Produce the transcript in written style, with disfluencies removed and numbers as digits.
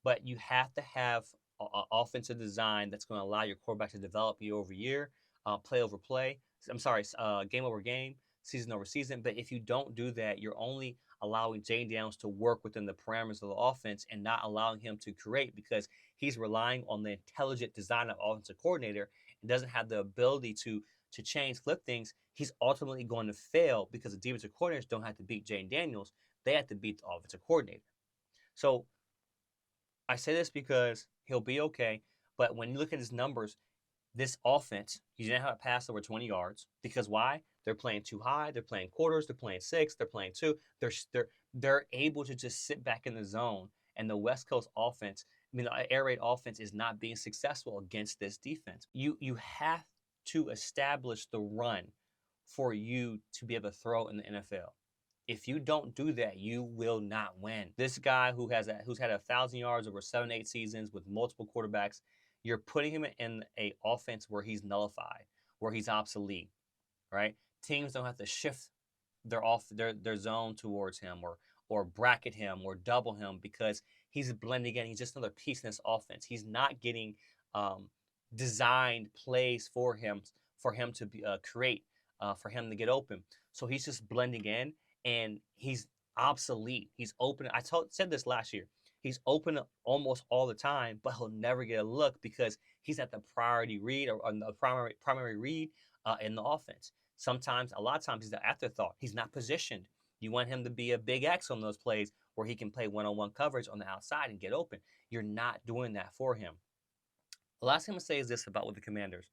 but you have to have an offensive design that's going to allow your quarterback to develop year over year, play over play. I'm sorry, game over game, season over season. But if you don't do that, you're only allowing Jayden Daniels to work within the parameters of the offense and not allowing him to create because he's relying on the intelligent design of offensive coordinator and doesn't have the ability to change, flip things. He's ultimately going to fail because the defensive coordinators don't have to beat Jayden Daniels. They have to beat the offensive coordinator. So I say this because he'll be okay. But when you look at his numbers, this offense, he didn't have a pass over 20 yards because why? They're playing too high. They're playing quarters. They're playing six. They're playing two. They're able to just sit back in the zone. And the West Coast offense, I mean, the air raid offense is not being successful against this defense. You have to establish the run for you to be able to throw in the NFL. If you don't do that, you will not win. This guy who's had 1,000 yards over 7, 8 seasons with multiple quarterbacks, you're putting him in a offense where he's nullified, where he's obsolete, right? Teams don't have to shift their zone towards him or bracket him or double him because he's blending in. He's just another piece in this offense. He's not getting designed plays for him to create, for him to get open. So he's just blending in and he's obsolete. He's open. Said this last year. He's open almost all the time, but he'll never get a look because he's at the priority read or on the primary read in the offense. Sometimes, a lot of times, he's the afterthought. He's not positioned. You want him to be a big X on those plays where he can play one-on-one coverage on the outside and get open. You're not doing that for him. The last thing I'm going to say is this about with the Commanders.